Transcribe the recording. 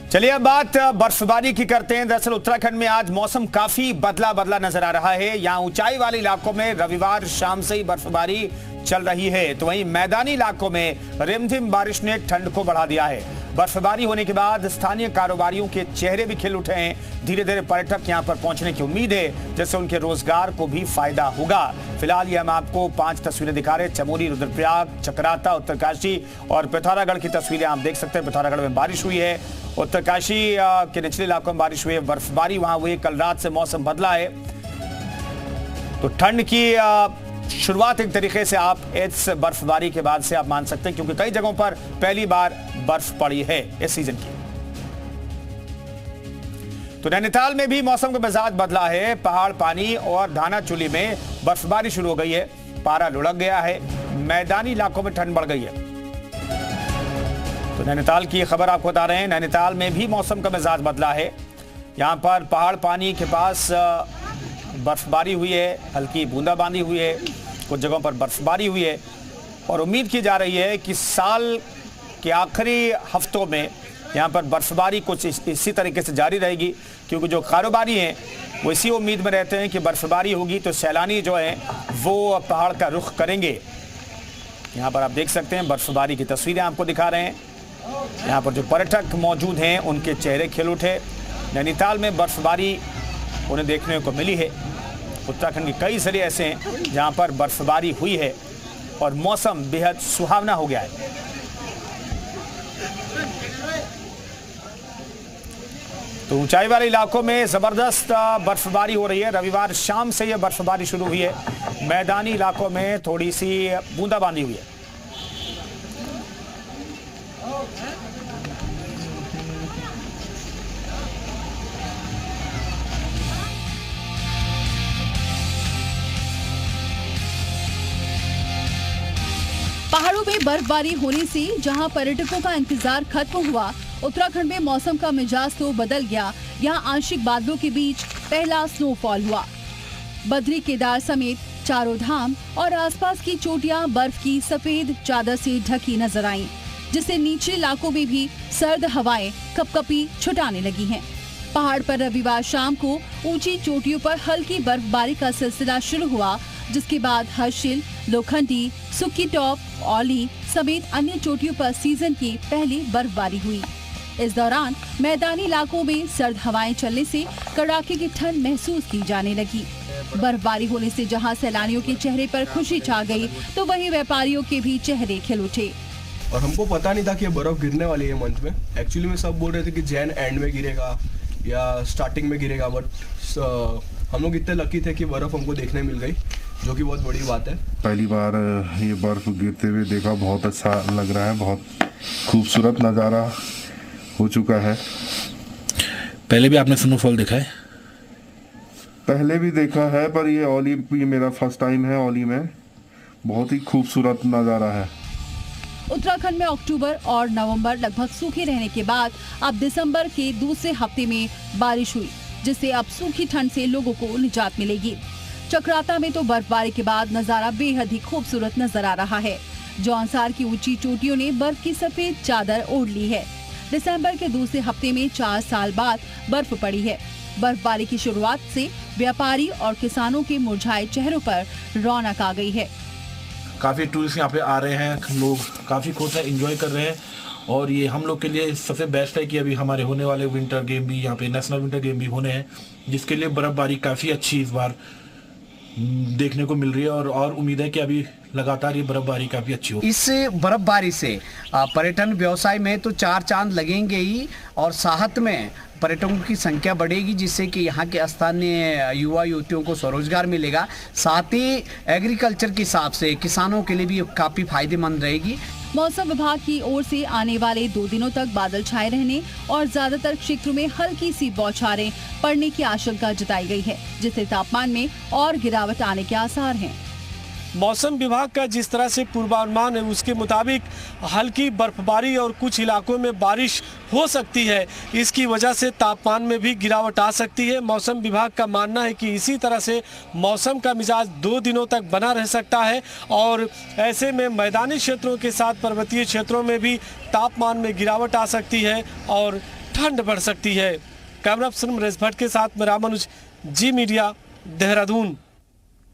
चलिए अब बात बर्फबारी की करते हैं। दरअसल उत्तराखंड में आज मौसम काफी बदला बदला नजर आ रहा है। यहाँ ऊंचाई वाले इलाकों में रविवार शाम से ही बर्फबारी चल रही है, तो वहीं मैदानी इलाकों में रिमझिम बारिश ने ठंड को बढ़ा दिया है। बर्फबारी होने के बाद स्थानीय कारोबारियों के चेहरे भी खिल उठे हैं। धीरे धीरे पर्यटक यहां पर पहुंचने की उम्मीद है, जिससे उनके रोजगार को भी फायदा होगा। फिलहाल ये हम आपको 5 तस्वीरें दिखा रहे हैं। चमोली, रुद्रप्रयाग, चक्राता, उत्तरकाशी और पिथौरागढ़ की तस्वीरें आप देख सकते हैं। पिथौरागढ़ में बारिश हुई है, उत्तरकाशी के निचले इलाकों में बारिश हुई है, बर्फबारी वहां हुई। कल रात से मौसम बदला है, तो ठंड की शुरुआत एक तरीके से आप इस बर्फबारी के बाद से आप मान सकते हैं, क्योंकि कई जगहों पर पहली बार बर्फ पड़ी है इस सीजन की। तो नैनीताल में भी मौसम का मिजाज बदला है। पहाड़ पानी और धानाचूली में बर्फबारी शुरू हो गई है, पारा लुढ़क गया है, मैदानी इलाकों में ठंड बढ़ गई है। तो नैनीताल की खबर आपको बता रहे हैं। नैनीताल में भी मौसम का मिजाज बदला है। यहां पर पहाड़ पानी के पास बर्फबारी हुई है, हल्की बूंदाबांदी हुई है, कुछ जगहों पर बर्फबारी हुई है और उम्मीद की जा रही है कि साल के आखिरी हफ्तों में यहाँ पर बर्फबारी कुछ इसी तरीके से जारी रहेगी, क्योंकि जो कारोबारी हैं वो इसी उम्मीद में रहते हैं कि बर्फबारी होगी तो सैलानी जो हैं वो पहाड़ का रुख करेंगे। यहाँ पर आप देख सकते हैं बर्फबारी की तस्वीरें आपको दिखा रहे हैं। यहाँ पर जो पर्यटक मौजूद हैं उनके चेहरे खिल उठे। नैनीताल में बर्फबारी उन्हें देखने को मिली है। उत्तराखंड के कई जिले ऐसे हैं जहां पर बर्फबारी हुई है और मौसम बेहद सुहावना हो गया है। तो ऊंचाई वाले इलाकों में जबरदस्त बर्फबारी हो रही है। रविवार शाम से यह बर्फबारी शुरू हुई है। मैदानी इलाकों में थोड़ी सी बूंदाबांदी हुई है। पहाड़ों में बर्फबारी होने से जहां पर्यटकों का इंतजार खत्म हुआ, उत्तराखंड में मौसम का मिजाज तो बदल गया। यहां आंशिक बादलों के बीच पहला स्नोफॉल हुआ। बद्री, केदार समेत चारों धाम और आसपास की चोटियां बर्फ की सफेद चादर से ढकी नजर आईं, जिससे निचले इलाकों में भी सर्द हवाएं कपकपी छुटाने लगी हैं। पहाड़ पर रविवार शाम को ऊंची चोटियों पर हल्की बर्फबारी का सिलसिला शुरू हुआ, जिसके बाद हर्षिल, लोखंडी, सुक्की टॉप, औली समेत अन्य चोटियों पर सीजन की पहली बर्फबारी हुई। इस दौरान मैदानी इलाकों में सर्द हवाएं चलने से कड़ाके की ठंड महसूस की जाने लगी। बर्फबारी होने से जहां सैलानियों के चेहरे पर खुशी छा गई, तो वहीं व्यापारियों के भी चेहरे खिल उठे। और हमको पता नहीं था कि बर्फ गिरने वाली है मंथ में। एक्चुअली में सब बोल रहे थे कि जैन एंड में गिरेगा या स्टार्टिंग में गिरेगा, बट हम लोग इतने लकी थे कि बर्फ हमको देखने मिल गई, जो कि बहुत बड़ी बात है। पहली बार ये बर्फ गिरते हुए देखा, बहुत अच्छा लग रहा है। बहुत खूबसूरत नज़ारा हो चुका है। पहले भी आपने स्नोफॉल देखा है? पहले भी देखा है, पर ये औली भी मेरा फर्स्ट टाइम है। औली में बहुत ही खूबसूरत नज़ारा है। उत्तराखंड में अक्टूबर और नवंबर लगभग सूखे रहने के बाद अब दिसंबर के दूसरे हफ्ते में बारिश हुई, जिससे अब सूखी ठंड से लोगों को निजात मिलेगी। चक्राता में तो बर्फबारी के बाद नजारा बेहद ही खूबसूरत नजर आ रहा है। जौनसार की ऊंची चोटियों ने बर्फ की सफेद चादर ओढ़ ली है। दिसंबर के दूसरे हफ्ते में 4 साल बाद बर्फ पड़ी है। बर्फबारी की शुरुआत से व्यापारी और किसानों के मुरझाए चेहरों पर रौनक आ गई है। काफ़ी टूरिस्ट यहाँ पे आ रहे हैं, लोग काफ़ी खुश हैं, एंजॉय कर रहे हैं। और ये हम लोग के लिए सबसे बेस्ट है कि अभी हमारे होने वाले विंटर गेम भी यहाँ पे नेशनल विंटर गेम भी होने हैं, जिसके लिए बर्फबारी काफ़ी अच्छी इस बार देखने को मिल रही है। और उम्मीद है कि अभी लगातार ये बर्फबारी काफ़ी अच्छी हो। इस बर्फबारी से पर्यटन व्यवसाय में तो 4 चांद लगेंगे ही, और साथ में पर्यटकों की संख्या बढ़ेगी, जिससे कि यहाँ के स्थानीय युवा युवतियों को स्वरोजगार मिलेगा। साथ ही एग्रीकल्चर के हिसाब से किसानों के लिए भी काफ़ी फायदेमंद रहेगी। मौसम विभाग की ओर से आने वाले 2 दिनों तक बादल छाए रहने और ज्यादातर क्षेत्रों में हल्की सी बौछारें पड़ने की आशंका जताई गई है, जिससे तापमान में और गिरावट आने के आसार हैं। मौसम विभाग का जिस तरह से पूर्वानुमान है उसके मुताबिक हल्की बर्फबारी और कुछ इलाकों में बारिश हो सकती है। इसकी वजह से तापमान में भी गिरावट आ सकती है। मौसम विभाग का मानना है कि इसी तरह से मौसम का मिजाज 2 दिनों तक बना रह सकता है और ऐसे में मैदानी क्षेत्रों के साथ पर्वतीय क्षेत्रों में भी तापमान में गिरावट आ सकती है और ठंड बढ़ सकती है। कैमरा पर्सन नरेश भट्ट के साथ मेरा मनुज, जी मीडिया, देहरादून।